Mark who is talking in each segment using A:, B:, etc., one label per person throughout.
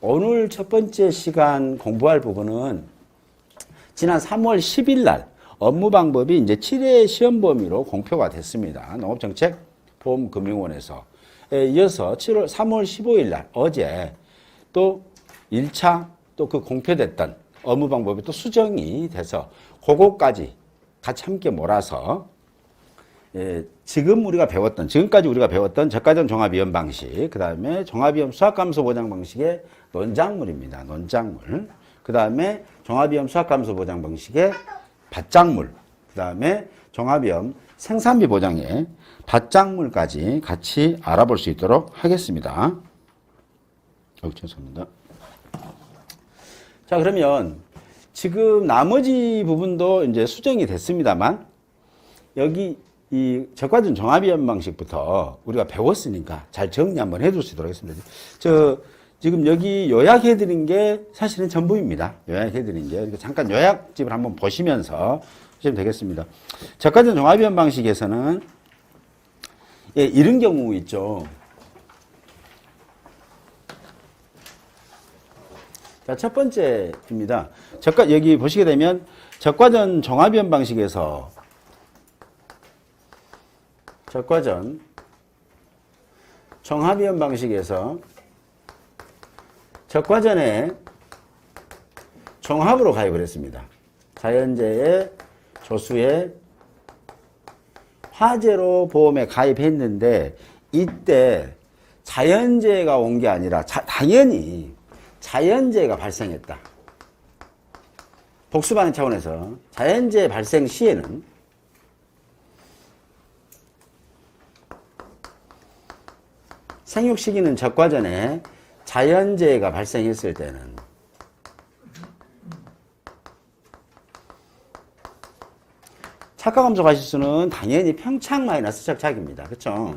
A: 오늘 첫 번째 시간 공부할 부분은 지난 3월 10일 날 업무 방법이 이제 7회 시험 범위로 공표가 됐습니다. 농업정책보험금융원에서. 이어서 3월 15일 날 어제 또 1차 또 그 공표됐던 업무 방법이 또 수정이 돼서 그거까지 같이 함께 몰아서 지금까지 우리가 배웠던 저가전 종합위험 방식, 그 다음에 종합위험 수학감소 보장 방식의 논작물입니다. 논작물. 그 다음에 종합위험 수학감소 보장 방식의 밭작물. 그 다음에 종합위험 생산비 보장의 밭작물까지 같이 알아볼 수 있도록 하겠습니다. 죄송합니다. 자, 그러면 지금 나머지 부분도 이제 수정이 됐습니다만 여기 이 적과전 종합위험 방식부터 우리가 배웠으니까 잘 정리 한번 해둘 수 있도록 하겠습니다. 지금 여기 요약해드린 게 사실은 전부입니다. 요약해드린 게. 잠깐 요약집을 한번 보시면서 하시면 되겠습니다. 적과전 종합위험 방식에서는 이런 경우 있죠. 자, 첫 번째입니다. 여기 보시게 되면 적과전 종합위험 방식에서 적과전 종합위험 방식에서 적과전에 종합으로 가입을 했습니다. 자연재해, 조수해, 화재로 보험에 가입했는데 이때 자연재해가 온 게 아니라 당연히 자연재해가 발생했다. 복수반응 차원에서 자연재해 발생 시에는 생육 시기는 적과전에 자연재해가 발생했을 때는 착과감소 과실수는 당연히 평착 마이너스 적착입니다. 그렇죠?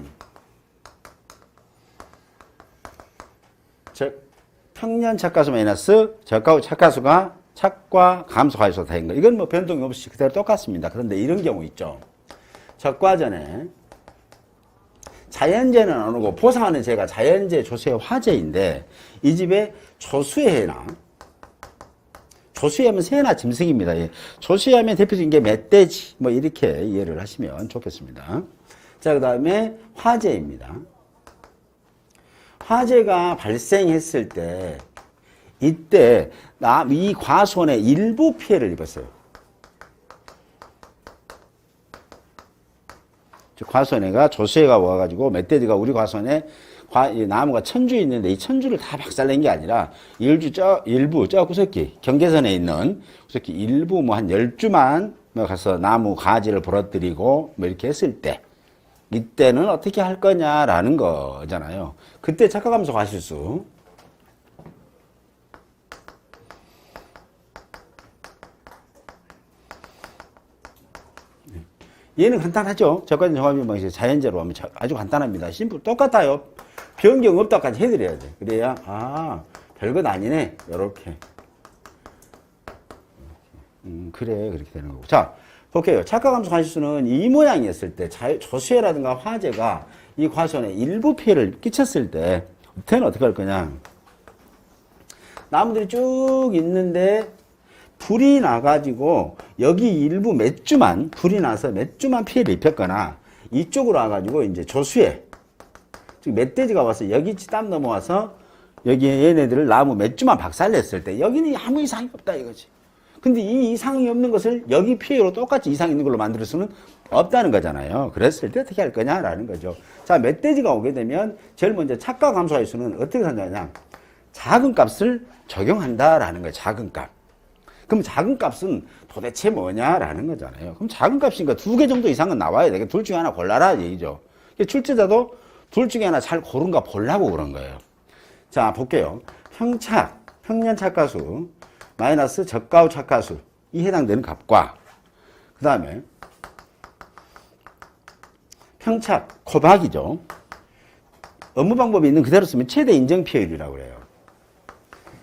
A: 평년 착과수 마이너스 착과수가 착과 감소 과실수가 된 거. 이건 뭐 변동이 없이 그대로 똑같습니다. 그런데 이런 경우 있죠. 적과전에 자연재해는 안 오고 보상하는 재가 자연재해, 조수해, 화재인데 이 집에 조수해나 조수해하면 새나 짐승입니다. 조수해하면 대표적인 게 멧돼지 뭐 이렇게 이해를 하시면 좋겠습니다. 자, 그 다음에 화재입니다. 화재가 발생했을 때 이때 이 과손에 일부 피해를 입었어요. 과손해가 조수해가 와가지고 멧돼지가 우리 과손에 나무가 천주 있는데 이 천주를 다 박살낸 게 아니라 일부 구석기 경계선에 있는 구석기 일부 뭐 한 10주만 가서 나무 가지를 부러뜨리고 뭐 이렇게 했을 때 이때는 어떻게 할 거냐라는 거잖아요. 그때 착과감소 과실수. 얘는 간단하죠. 적과전 종합위험 방식 자연재해로 하면 아주 간단합니다. 심플 똑같아요. 변경 없다까지 해드려야 돼. 그래야 별것 아니네. 요렇게. 그래 그렇게 되는 거고. 자, 볼게요. 착과감소 과실수는 이 모양이었을 때 조수해라든가 화재가 이 과손에 일부 피해를 끼쳤을 때 그때는 어떻게 할 거냐. 나무들이 쭉 있는데 불이 나가지고 여기 일부 몇 주만 불이 나서 몇 주만 피해를 입혔거나 이쪽으로 와가지고 이제 조수해 즉 멧돼지가 와서 여기 땀 넘어와서 여기 얘네들을 나무 몇 주만 박살냈을 때 여기는 아무 이상이 없다 이거지. 근데 이 이상이 없는 것을 여기 피해로 똑같이 이상 있는 걸로 만들 수는 없다는 거잖아요. 그랬을 때 어떻게 할 거냐라는 거죠. 자, 멧돼지가 오게 되면 제일 먼저 착과감소 과실수는 어떻게 산다냐. 작은 값을 적용한다라는 거예요. 작은 값. 그럼 작은 값은 도대체 뭐냐라는 거잖아요. 그럼 작은 값이니까 2개 정도 이상은 나와야 돼. 둘 중에 하나 골라라 얘기죠. 출제자도 둘 중에 하나 잘 고른가 보려고 그런 거예요. 자, 볼게요. 평년 착과수 마이너스 적가후 착과수 이 해당되는 값과 그 다음에 평착 코박이죠. 업무 방법이 있는 그대로 쓰면 최대 인정 피해율이라고 그래요.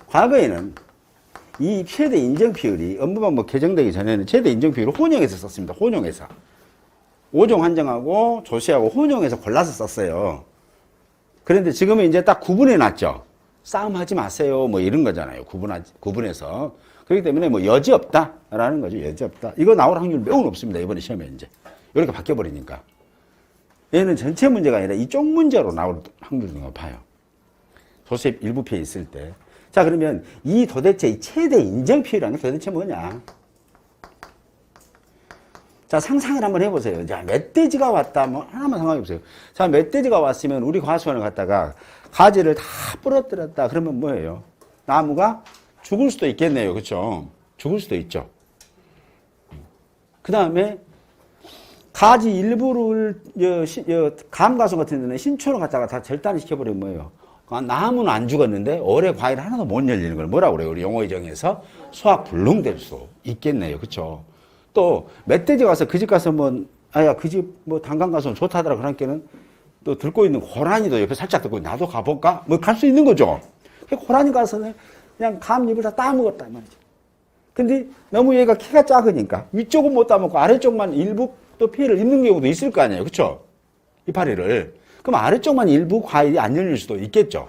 A: 과거에는 이 최대 인정 피율이 업무 방법 개정되기 전에는 최대 인정 피율을 혼용해서 썼습니다. 혼용해서. 5종 한정하고 조시하고 혼용해서 골라서 썼어요. 그런데 지금은 이제 딱 구분해 놨죠. 싸움하지 마세요. 뭐 이런 거잖아요. 구분해서. 그렇기 때문에 뭐 여지 없다라는 거죠. 여지 없다. 이거 나올 확률 매우 높습니다. 이번에 시험에 이제. 이렇게 바뀌어버리니까. 얘는 전체 문제가 아니라 이쪽 문제로 나올 확률이 높아요. 조수의 일부 피해 있을 때. 자, 그러면 이 도대체 이 최대 인정 피해라는 게 도대체 뭐냐? 자, 상상을 한번 해보세요. 자, 멧돼지가 왔다. 뭐, 하나만 생각해보세요. 자, 멧돼지가 왔으면 우리 과수원을 갖다가 가지를 다 부러뜨렸다. 그러면 뭐예요? 나무가 죽을 수도 있겠네요. 그쵸? 죽을 수도 있죠. 그 다음에 가지 일부를, 감가수 같은 데는 신초를 갖다가 다 절단을 시켜버리면 뭐예요? 나무는 안 죽었는데 올해 과일 하나도 못 열리는 걸 뭐라고 그래요? 우리 용어의 정에서 수확 불능될 수 있겠네요. 그쵸? 또 멧돼지 가서 그 집 가서 뭐 아야 그 집 뭐 단감 가서 좋다더라 그러니까는 또 들고 있는 고라니도 옆에 살짝 들고 나도 가볼까? 뭐 갈 수 있는 거죠. 고라니 가서는 그냥 감 잎을 다 따먹었단 말이죠. 근데 너무 얘가 키가 작으니까 위쪽은 못 따먹고 아래쪽만 일부 또 피해를 입는 경우도 있을 거 아니에요. 그쵸? 이파리를. 그럼 아래쪽만 일부 과일이 안 열릴 수도 있겠죠.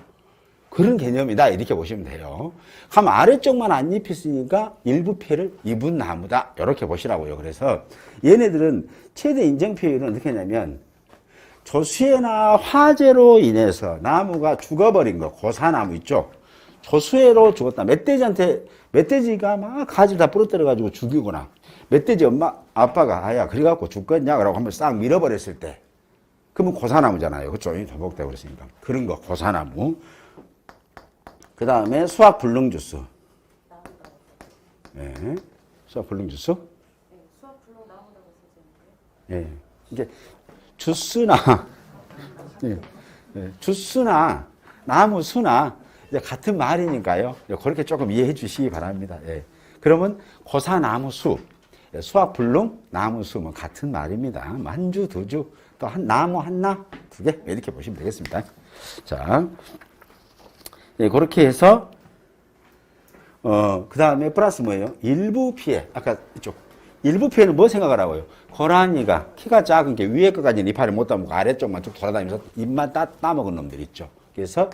A: 그런 개념이다. 이렇게 보시면 돼요. 그럼 아래쪽만 안 입혔으니까 일부 피해를 입은 나무다. 이렇게 보시라고요. 그래서 얘네들은 최대 인정 피해율은 어떻게 하냐면 조수해나 화재로 인해서 나무가 죽어버린 거. 고사나무 있죠. 조수해로 죽었다. 멧돼지가 막 가지를 다 부러뜨려가지고 죽이거나 멧돼지 엄마, 아빠가 아야 그래갖고 죽겠냐? 라고 한번 싹 밀어버렸을 때 그러면 고사나무잖아요. 그쵸? 도복되고 그랬으니까. 그런 거, 고사나무. 그 다음에 수확 불능주스. 예. 수확 불능주스?
B: 네, 수확 불능 나온다고 쓰셨는데.
A: 예. 이게 주스나, 예. 예. 주스나, 나무 수나, 이제 같은 말이니까요. 그렇게 조금 이해해 주시기 바랍니다. 예. 그러면 고사나무 수, 수확 불능 나무 수, 뭐 같은 말입니다. 한 주, 두 주, 또 한 나무 하나, 두 개, 이렇게 보시면 되겠습니다. 자. 예, 그렇게 해서, 그 다음에 플러스 뭐예요? 일부 피해. 아까 이쪽. 일부 피해는 뭐 생각하라고요? 고라니가 키가 작은 게 위에 것까지는 이파리 못 따먹고 아래쪽만 쭉 돌아다니면서 잎만 따먹은 놈들 있죠. 그래서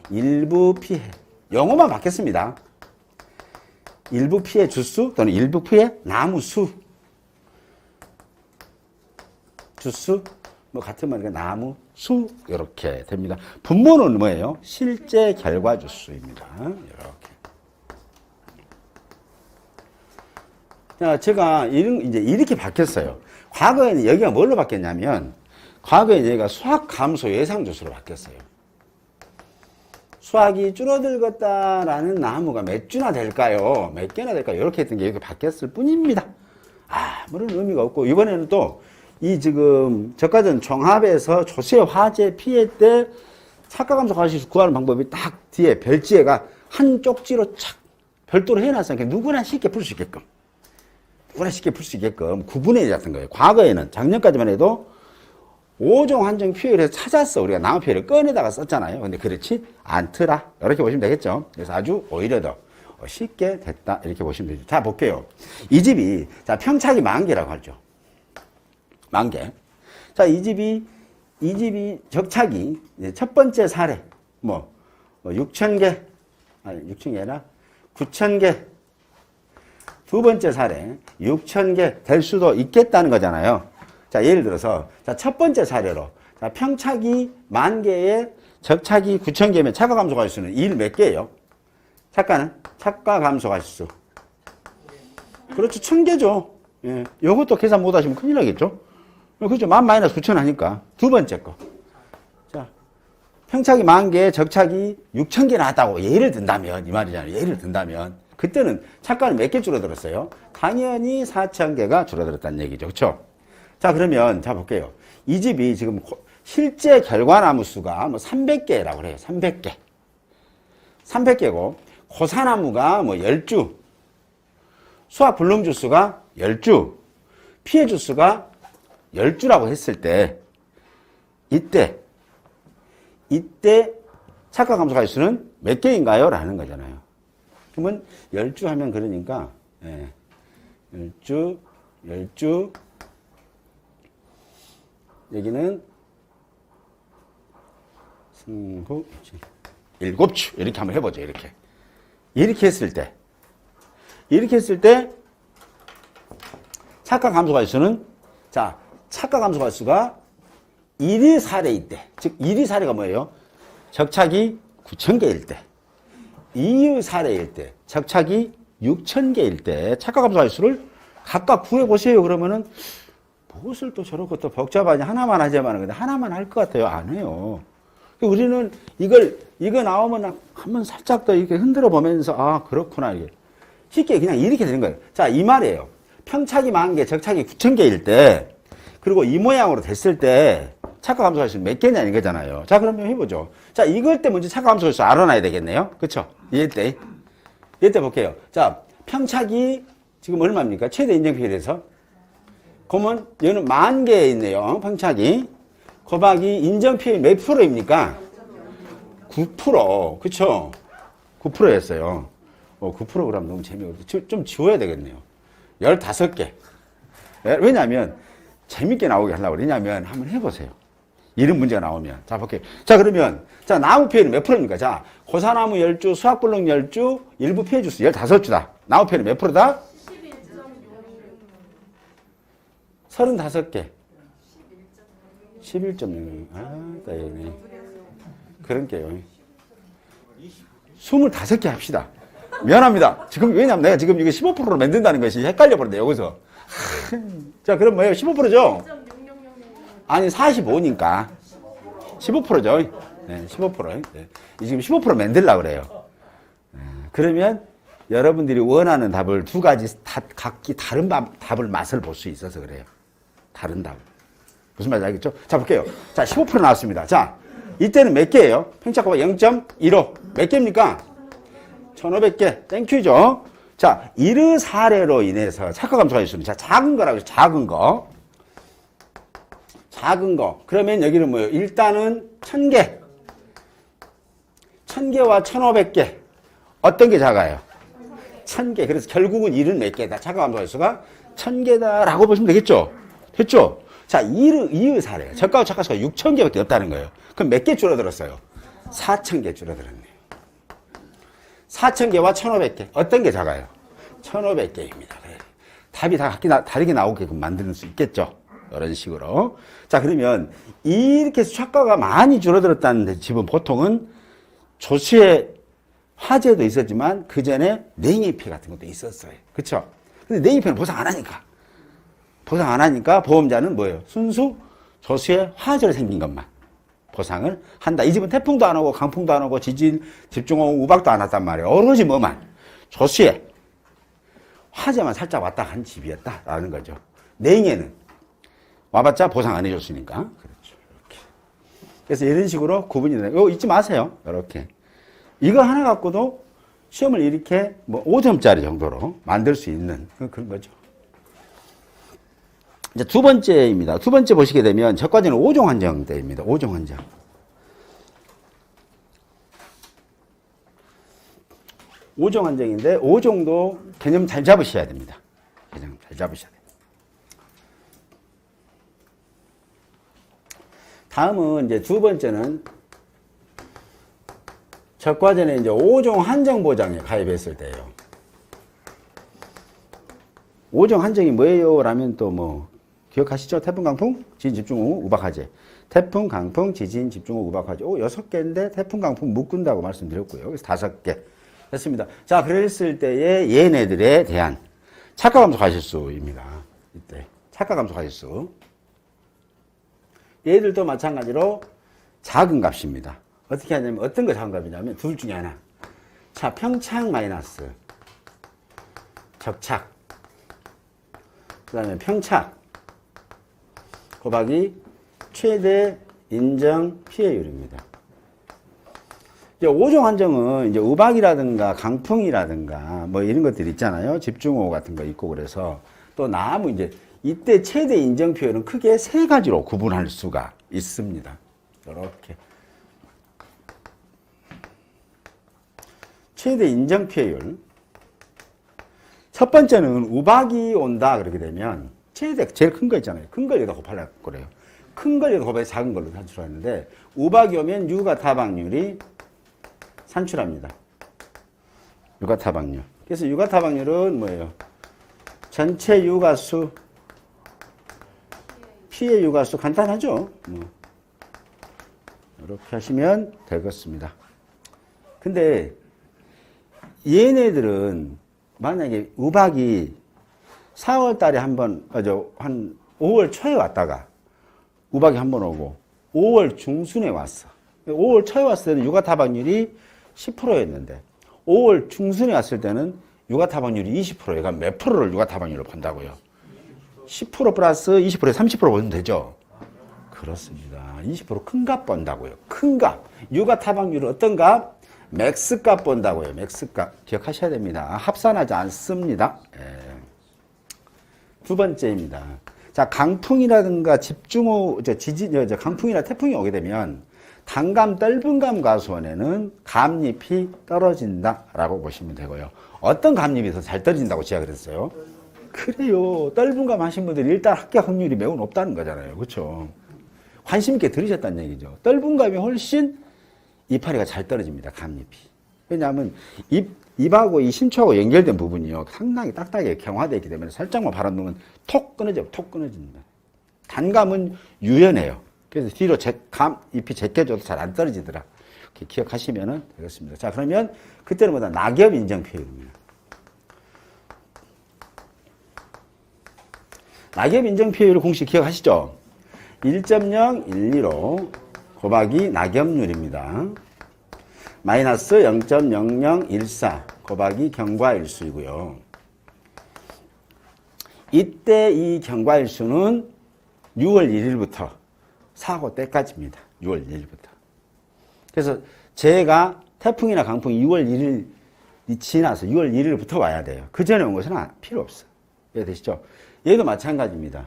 A: 일부 피해. 영어만 받겠습니다. 일부 피해 주수 또는 일부 피해 나무수. 주수. 뭐 같은 말이니까 나무, 수 이렇게 됩니다. 분모는 뭐예요? 실제 결과 주수입니다. 이렇게. 자, 제가 이제 이렇게 바뀌었어요. 과거에는 여기가 뭘로 바뀌었냐면 과거에는 여기가 수확 감소 예상 주수로 바뀌었어요. 수확이 줄어들겠다라는 나무가 몇 주나 될까요? 몇 개나 될까요? 이렇게 했던 게 이렇게 바뀌었을 뿐입니다. 아무런 의미가 없고 이번에는 또 이 지금 저가전 종합에서 조세 화재 피해 때 착가 감소 가시수 구하는 방법이 딱 뒤에 별지에가 한 쪽지로 착 별도로 해놨으니까 누구나 쉽게 풀 수 있게끔 구분해 놨던 거예요. 과거에는 작년까지만 해도 5종 한정 피해를 해서 찾았어. 우리가 나무 피해를 꺼내다가 썼잖아요. 근데 그렇지 않더라. 이렇게 보시면 되겠죠. 그래서 아주 오히려 더 쉽게 됐다. 이렇게 보시면 되죠. 자, 볼게요. 이 집이 자 평착이 10,000개라고 하죠. 10,000개. 자, 이 집이 적착이 첫 번째 사례, 6,000개, 아니, 6,000개 아니라 9,000개. 두 번째 사례, 6,000개 될 수도 있겠다는 거잖아요. 자, 예를 들어서, 자, 첫 번째 사례로, 자, 평착이 10,000개에 적착이 9,000개면 착가 감소 가지수는 1 몇 개예요? 착가 감소 가지수. 그렇죠. 1,000개죠. 예. 요것도 계산 못 하시면 큰일 나겠죠? 그렇죠. 10,000 - 9,000 하니까. 두 번째 거. 자, 평착이 10,000개, 적착이 6,000개 나왔다고 예를 든다면, 이 말이잖아요. 예를 든다면. 그때는 착가는 몇 개 줄어들었어요? 당연히 4,000개가 줄어들었다는 얘기죠. 그렇죠? 자, 그러면, 자, 볼게요. 이 집이 지금 실제 결과나무 수가 300개라고 그래요. 300개. 300개고, 고사나무가 10주, 수확 불능주수가 10주, 피해 주수가 10주라고 했을 때, 이때 착가 감소 가지수는 몇 개인가요? 라는 거잖아요. 그러면 10주 하면 그러니까, 10주, 여기는 승후, 7주. 이렇게 한번 해보죠. 이렇게 했을 때, 착각함수가수는, 자, 착각함수가수가 1의 사례일 때, 즉, 1의 사례가 뭐예요? 적착이 9,000개일 때, 2의 사례일 때, 적착이 6,000개일 때, 착각함수가수를 각각 구해보세요. 그러면은, 무엇을 또 저렇게 또 복잡하니 하나만 하자마는 근데 하나만 할 것 같아요. 안 해요. 우리는 이거 나오면 한번 살짝 더 이렇게 흔들어 보면서, 아, 그렇구나. 이게. 쉽게 그냥 이렇게 되는 거예요. 자, 이 말이에요. 평착이 10,000개, 적착이 9,000개일 때, 그리고 이 모양으로 됐을 때, 착각함수가 몇 개냐 이거잖아요. 자, 그러면 해보죠. 자, 이걸 때 먼저 착각함수가 알아놔야 되겠네요. 그쵸? 이때 볼게요. 자, 평착이 지금 얼마입니까? 최대 인정표율에서. 그러면 얘는 10,000개 있네요. 평착이. 곱하기 인정표율 몇 프로입니까? 9%. 그쵸? 9%였어요. 9% 그러면 너무 재미없어. 좀 지워야 되겠네요. 15개. 왜냐면, 재밌게 나오게 하려고. 왜냐면, 한번 해보세요. 이런 문제가 나오면. 자, 볼게요. 자, 그러면, 자, 나무 표현은 몇 프로입니까? 자, 고사나무 10주, 수학블록 10주, 일부 피해주수 15주다. 나무 표현은 몇 프로다? 35개. 11.6. 아, 따이네. 그런게요. 25개 합시다. 미안합니다. 지금, 왜냐면 내가 지금 이거 15%로 만든다는 것이 헷갈려버렸네, 여기서. 자, 그럼 뭐예요? 15%죠? 아니, 45니까. 15%죠? 네, 15%. 네. 지금 15% 만들려고 그래요. 그러면 여러분들이 원하는 답을 두 가지 각기 다른 답을 맛을 볼 수 있어서 그래요. 다른 답. 무슨 말인지 알겠죠? 자, 볼게요. 자, 15% 나왔습니다. 자, 이때는 몇 개예요? 평착값 0.15. 몇 개입니까? 1,500개. 땡큐죠? 자, 1의 사례로 인해서 착각함수가 있습니다. 자, 작은 거라고 해서 작은 거. 작은 거. 그러면 여기는 뭐예요? 일단은 1,000개. 1,000개와 1,500개. 어떤 게 작아요? 1,000개. 그래서 결국은 1은 몇 개다? 착각함수가 수가 1,000개다라고 보시면 되겠죠? 됐죠? 자, 2의 사례. 저가와 착각수가 6,000개밖에 없다는 거예요. 그럼 몇 개 줄어들었어요? 4,000개 줄어들었네요. 4,000개와 1,500개. 어떤 게 작아요? 1,500개입니다. 답이 다 다르게 나오게끔 만드는 수 있겠죠? 이런 식으로. 자, 그러면 이렇게 해서 착가가 많이 줄어들었다는 집은 보통은 조수의 화재도 있었지만 그 전에 냉해피 같은 것도 있었어요. 그쵸? 근데 냉해피는 보상 안 하니까. 보상 안 하니까 보험자는 뭐예요? 순수 조수의 화재로 생긴 것만 보상을 한다. 이 집은 태풍도 안 오고 강풍도 안 오고 지진, 집중호우, 우박도 안 왔단 말이에요. 오로지 뭐만? 조수의 화재만 살짝 왔다 한 집이었다라는 거죠. 냉해는 와봤자 보상 안 해줬으니까. 그렇죠. 이렇게. 그래서 이런 식으로 구분이 돼요. 이거 잊지 마세요. 이렇게. 이거 하나 갖고도 시험을 이렇게 뭐 5점짜리 정도로 만들 수 있는 그런 거죠. 이제 두 번째입니다. 두 번째 보시게 되면 적과제는 5종 한정대입니다. 5종 한정. 5종 한정인데 5종도 개념 잘 잡으셔야 됩니다. 개념 잘 잡으셔야 돼요. 다음은 이제 두 번째는 적과제는 이제 5종 한정 보장에 가입했을 때예요. 5종 한정이 뭐예요? 라면 또 뭐 기억하시죠? 태풍, 강풍, 지진, 집중호우, 우박화재. 태풍, 강풍, 지진, 집중호우, 우박화재. 6개인데 태풍, 강풍 묶은다고 말씀드렸고요. 그래서 5개. 됐습니다. 자, 그랬을 때의 얘네들에 대한 착각함수 가실수입니다. 이때. 착각함수 가실수. 얘들도 마찬가지로 작은 값입니다. 어떻게 하냐면 어떤 거 작은 값이냐면 둘 중에 하나. 자, 평착 마이너스 적착. 그 다음에 평착 곱하기 최대 인정 피해율입니다. 이제 5종 한정은 이제 우박이라든가 강풍이라든가 뭐 이런 것들 있잖아요. 집중호우 같은 거 있고 그래서 또 나무 이제 이때 최대 인정 피해율은 크게 세 가지로 구분할 수가 있습니다. 이렇게. 최대 인정 피해율. 첫 번째는 우박이 온다 그렇게 되면 최대 제일 큰 거 있잖아요. 큰 걸 여기다 곱하려고 그래요. 큰 걸 여기다 곱해서 작은 걸로 산출하는데 우박이 오면 유가 타박률이 산출합니다. 유가타박률. 그래서 유가타박률은 뭐예요? 전체 유가수, P의 유가수 간단하죠? 이렇게 하시면 되겠습니다. 근데 얘네들은 만약에 우박이 4월 달에 한번, 한 5월 초에 왔다가 우박이 한번 오고 5월 중순에 왔어. 5월 초에 왔을 때는 유가타박률이 10%였는데 5월 중순에 왔을 때는 유가타박률이 20%예요. 그러니까 몇 프로를 유가타박률로 본다고요? 10% 플러스 20%에 30% 보면 되죠? 그렇습니다. 20% 큰 값 본다고요. 큰 값. 유가타박률은 어떤 값? 맥스 값 본다고요. 맥스 값. 기억하셔야 됩니다. 합산하지 않습니다. 예. 두 번째입니다. 자, 강풍이라든가 집중호, 강풍이나 태풍이 오게 되면 단감, 떫은감 가수원에는 감잎이 떨어진다라고 보시면 되고요. 어떤 감잎이 더 잘 떨어진다고 제가 그랬어요? 그래요. 떫은감 하신 분들이 일단 합격 확률이 매우 높다는 거잖아요. 그렇죠? 관심 있게 들으셨다는 얘기죠. 떫은감이 훨씬 이파리가 잘 떨어집니다. 감잎이. 왜냐하면 잎하고 이 신초하고 연결된 부분이요. 상당히 딱딱하게 경화되어 있기 때문에 살짝만 바람놓으면 톡 끊어져요. 톡 끊어집니다. 단감은 유연해요. 그래서 뒤로 잎이 제껴져도 잘 안 떨어지더라. 이렇게 기억하시면 되겠습니다. 자, 그러면 그때는 뭐다? 낙엽 인정 표율입니다. 낙엽 인정 표율 공식 기억하시죠? 1.012로 곱하기 낙엽률입니다. 마이너스 0.0014 곱하기 경과일수이고요. 이때 이 경과일수는 6월 1일부터 사고 때까지입니다. 6월 1일부터. 그래서 제가 태풍이나 강풍이 6월 1일이 지나서 6월 1일부터 와야 돼요. 그 전에 온 것은 필요 없어요. 이해되시죠? 얘도 마찬가지입니다.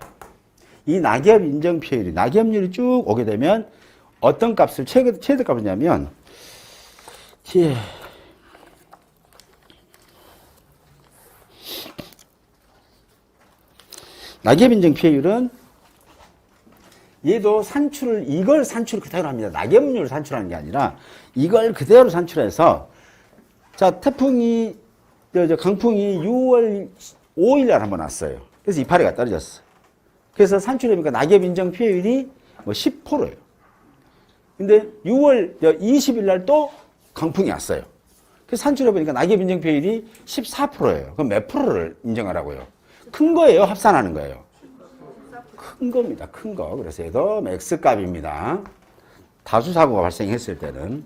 A: 이 낙엽 인정 표율이, 낙엽률이 쭉 오게 되면 어떤 값을, 최대 값이냐면, 낙엽 인정 표율은 얘도 이걸 산출을 그대로 합니다. 낙엽률을 산출하는 게 아니라 이걸 그대로 산출해서 자, 태풍이, 강풍이 6월 5일 날 한번 왔어요. 그래서 이파리가 떨어졌어. 그래서 산출해보니까 낙엽 인정 피해율이 뭐 10%예요. 근데 6월 20일 날 또 강풍이 왔어요. 그래서 산출해보니까 낙엽 인정 피해율이 14%예요. 그럼 몇 프로를 인정하라고요? 큰 거예요? 합산하는 거예요? 큰 겁니다. 큰 거. 그래서 얘도 맥스 값입니다. 다수 사고가 발생했을 때는.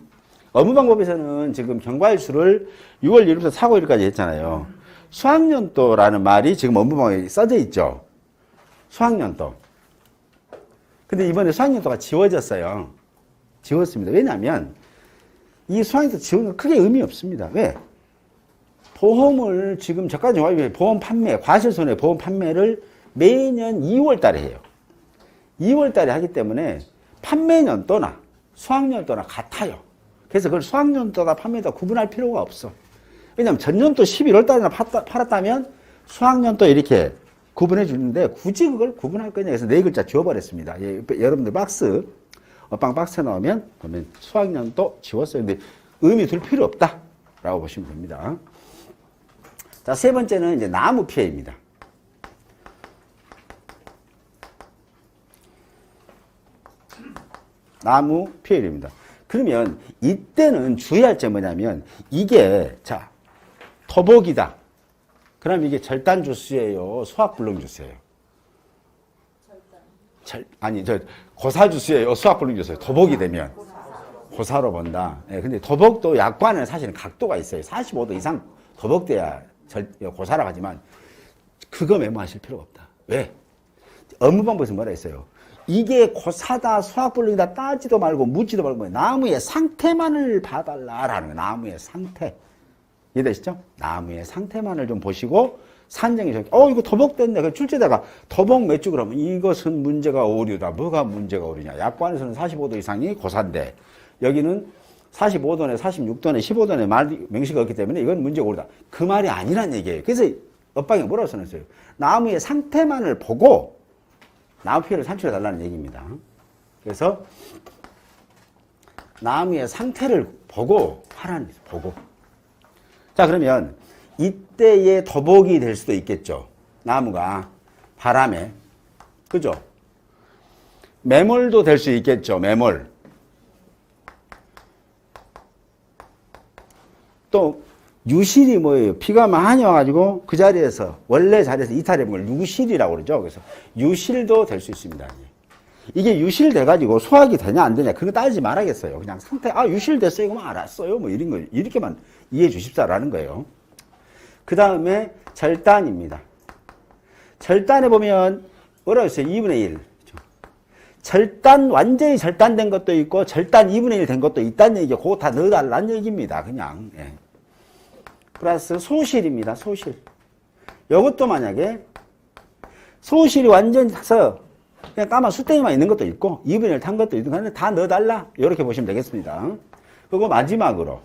A: 업무방법에서는 지금 경과일수를 6월 1일부터 사고일까지 했잖아요. 수학년도라는 말이 지금 업무방법에 써져 있죠. 수학년도. 근데 이번에 수학년도가 지워졌어요. 지웠습니다. 왜냐하면 이 수학년도 지운 건 크게 의미 없습니다. 왜? 보험을 지금 저가 종합이 보험 판매, 과실손해 보험 판매를 매년 2월 달에 해요. 2월 달에 하기 때문에 판매년도나 수학년도나 같아요. 그래서 그걸 수학년도다 판매도 구분할 필요가 없어. 왜냐하면 전년도 11월 달에나 팔았다면 수학년도 이렇게 구분해 주는데 굳이 그걸 구분할 거냐 해서 네 글자 지워버렸습니다. 예, 여러분들 박스, 빵 박스에 넣으면 보면 수학년도 지웠어요. 근데 의미 둘 필요 없다라고 보시면 됩니다. 자, 세 번째는 이제 나무 피해입니다. 나무 피해입니다. 그러면 이때는 주의할 점 뭐냐면 이게 자 토복이다. 그럼 이게 절단 주스예요, 수학 불능 주스예요? 고사 주스예요, 수학 불능 주스예요? 토복이 되면 고사로 본다. 예, 근데 토복도 약관은 사실은 각도가 있어요. 45도 이상 토복돼야 고사라고 하지만 그거 메모하실 필요가 없다. 왜? 업무방법에서 뭐라 했어요? 이게 고사다, 수학불능이다 따지도 말고 묻지도 말고 나무의 상태만을 봐달라라는 거예요. 나무의 상태. 이해되시죠? 나무의 상태만을 좀 보시고 산정이 이거 토복됐네. 그 출제자가 토복 몇 주 그러면 이것은 문제가 오류다. 뭐가 문제가 오류냐. 약관에서는 45도 이상이 고사인데 여기는 45도네, 46도네, 15도네 말 명시가 없기 때문에 이건 문제가 오르다. 그 말이 아니란 얘기예요. 그래서 업방에 뭐라고 써놨어요? 나무의 상태만을 보고 나무 피해를 산출해달라는 얘기입니다. 그래서 나무의 상태를 보고 하라는 거죠. 보고. 자, 그러면 이때의 더복이 될 수도 있겠죠. 나무가 바람에. 그죠? 매몰도 될 수 있겠죠. 매몰. 또 유실이 뭐예요? 비가 많이 와가지고 그 자리에서 원래 자리에서 이탈해본 걸 유실이라고 그러죠. 그래서 유실도 될 수 있습니다. 이게 유실돼가지고 수확이 되냐 안 되냐 그거 따지지 말아야겠어요. 그냥 상태 유실됐어요. 그럼 알았어요. 뭐 이런 거 이렇게만 이해해 주십사라는 거예요. 그 다음에 절단입니다. 절단에 보면 뭐라고 했어요? 2분의 1. 절단 완전히 절단된 것도 있고 절단 2분의 1 된 것도 있다는 얘기고 그거 다 넣어달라는 얘기입니다. 그냥. 예. 플러스 소실입니다. 소실. 이것도 만약에 소실이 완전히 타서 그냥 까만 수땡이만 있는 것도 있고 2분의 1 탄 것도 있고 근데 다 넣어달라. 이렇게 보시면 되겠습니다. 그리고 마지막으로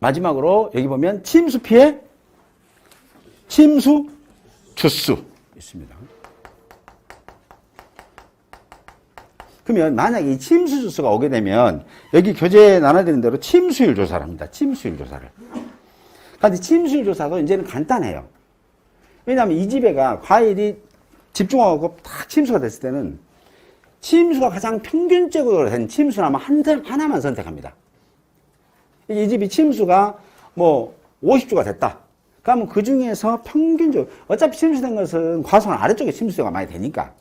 A: 마지막으로 여기 보면 침수 피해 침수 주수 있습니다. 그러면 만약에 이 침수 주수가 오게 되면 여기 교재에 나눠드린 대로 침수율 조사를 합니다. 침수율 조사를. 그런데 침수율 조사도 이제는 간단해요. 왜냐하면 이 집에가 과일이 집중하고 딱 침수가 됐을 때는 침수가 가장 평균적으로 된 침수나무 하나만 선택합니다. 이 집이 침수가 뭐 50주가 됐다. 그러면 그 중에서 평균적으로 어차피 침수된 것은 과수원 아래쪽에 침수가 많이 되니까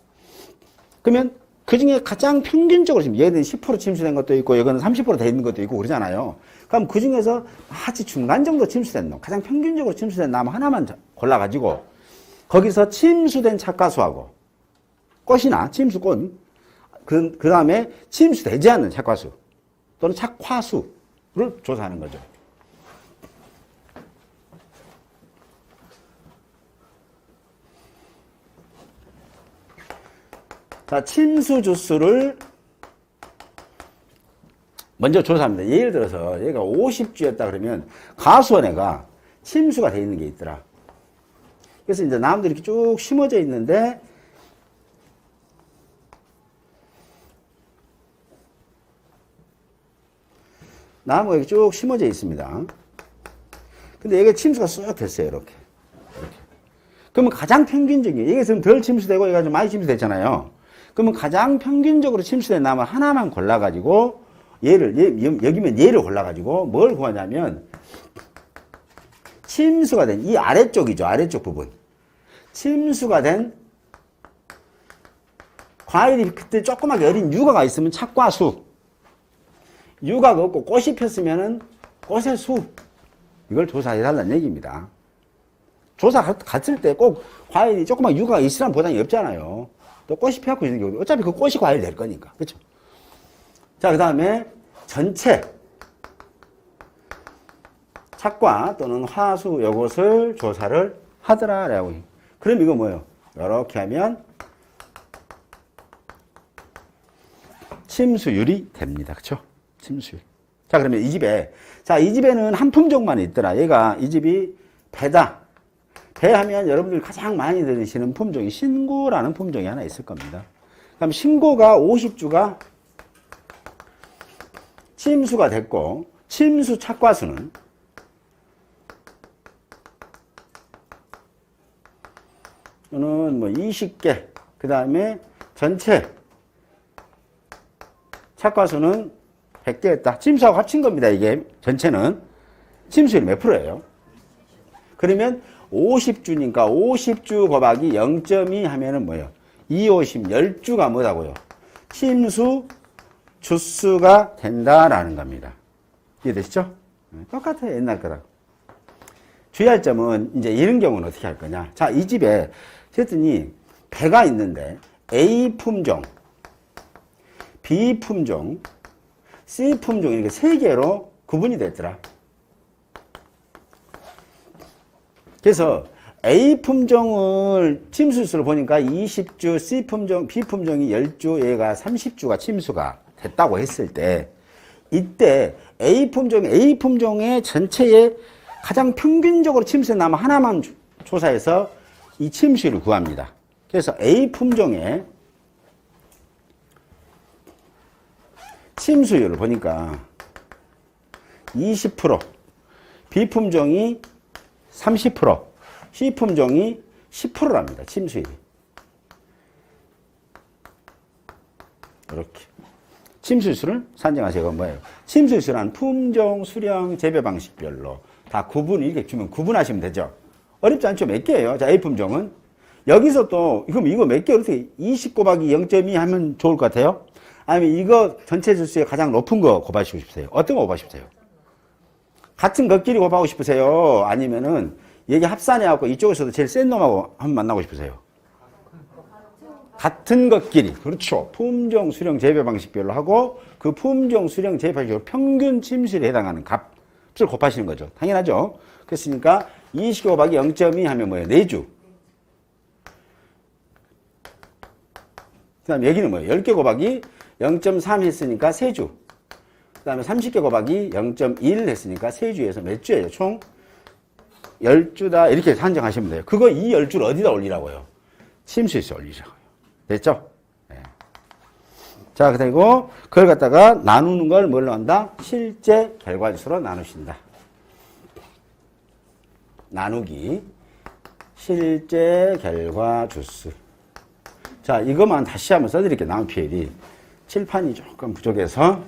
A: 그러면 그 중에 가장 평균적으로 지금 얘는 10% 침수된 것도 있고 이거는 30% 돼 있는 것도 있고 그러잖아요. 그럼 그 중에서 아주 중간 정도 침수된 놈, 가장 평균적으로 침수된 나무 하나만 골라가지고 거기서 침수된 착과수하고 꽃이나 침수꽃, 그 다음에 침수되지 않는 착과수 또는 착화수를 조사하는 거죠. 자, 침수 주수를 먼저 조사합니다. 예를 들어서 얘가 50주였다 그러면 가수원에가 침수가 되어 있는 게 있더라. 그래서 이제 나무들이 이렇게 쭉 심어져 있는데 나무가 이렇게 쭉 심어져 있습니다. 근데 얘가 침수가 쑥 됐어요. 이렇게. 그러면 가장 평균적인 이게 지금 덜 침수되고 얘가 좀 많이 침수됐잖아요. 그러면 가장 평균적으로 침수된 나무 하나만 골라가지고 여기면 얘를 골라가지고 뭘 구하냐면 침수가 된 이 아래쪽이죠. 아래쪽 부분. 침수가 된 과일이 그때 조그맣게 어린 유가가 있으면 착과수. 유가가 없고 꽃이 폈으면은 꽃의 수. 이걸 조사해달라는 얘기입니다. 조사 갔을 때 꼭 과일이 조그맣게 유가가 있으란 보장이 없잖아요. 또 꽃이 펴고 있는 경우 어차피 그 꽃이 과일 될 거니까. 그렇죠? 자, 그 다음에 전체 착과 또는 화수 요것을 조사를 하더라라고. 그럼 이거 뭐예요? 이렇게 하면 침수율이 됩니다. 그렇죠? 침수율. 자, 그러면 이 집에는 한 품종만 있더라. 얘가 이 집이 배다. 배 하면 여러분들이 가장 많이 들으시는 품종이 신고라는 품종이 하나 있을 겁니다. 그럼 신고가 50주가 침수가 됐고 침수 착과수는 뭐 20개, 그 다음에 전체 착과수는 100개였다. 침수하고 합친 겁니다. 이게 전체는 침수율이 몇 프로예요? 그러면 50주니까 50주 곱하기 0.2 하면은 뭐예요? 2, 50, 10주가 뭐라고요? 침수 주수가 된다라는 겁니다. 이해되시죠? 똑같아요. 옛날 거랑. 주의할 점은 이제 이런 경우는 어떻게 할 거냐. 자, 이 집에 그랬더니 배가 있는데 A 품종, B 품종, C 품종 이렇게 세 개로 구분이 됐더라. 그래서 A 품종을 침수수를 보니까 20주, C 품종, B 품종이 10주, 얘가 30주가 침수가 됐다고 했을 때 이때 A 품종의 전체에 가장 평균적으로 침수된 나무 하나만 조사해서 이 침수율을 구합니다. 그래서 A 품종의 침수율을 보니까 20%, B품종이 30%, C품종이 10%랍니다. 침수율이. 이렇게. 침수율을 산정하세요. 그건 뭐예요? 침수율은 품종, 수령, 재배 방식별로 다 구분, 이렇게 주면 구분하시면 되죠. 어렵지 않죠? 몇 개예요? 자, A품종은. 여기서 또, 그럼 이거 몇 개, 어떻게 20 곱하기 0.2 하면 좋을 것 같아요? 아니면 이거 전체 주수에 가장 높은 거 곱하시고 싶으세요? 어떤 거 곱하고 싶으세요? 같은 것끼리 곱하고 싶으세요? 아니면은 얘기 합산해갖고 이쪽에서도 제일 센 놈하고 한번 만나고 싶으세요? 같은 것끼리. 그렇죠. 품종, 수령, 재배 방식별로 하고 그 품종, 수령, 재배 방식별로 평균 침수율에 해당하는 값을 곱하시는 거죠. 당연하죠. 그랬으니까 20 곱하기 0.2 하면 뭐예요? 4주. 그 다음에 여기는 뭐예요? 10개 곱하기 0.3 했으니까 3주. 그 다음에 30개 곱하기 0.1 했으니까 3주에서 몇 주예요? 총 10주다. 이렇게 산정하시면 돼요. 그거 이 10주를 어디다 올리라고요? 침수율에 올리라고요. 됐죠? 네. 자, 그리고 그걸 갖다가 나누는 걸 뭘로 한다? 실제 결과지수로 나누신다. 나누기. 실제 결과주수. 자, 이것만 다시 한번 써드릴게요. 나온 PL이. 칠판이 조금 부족해서.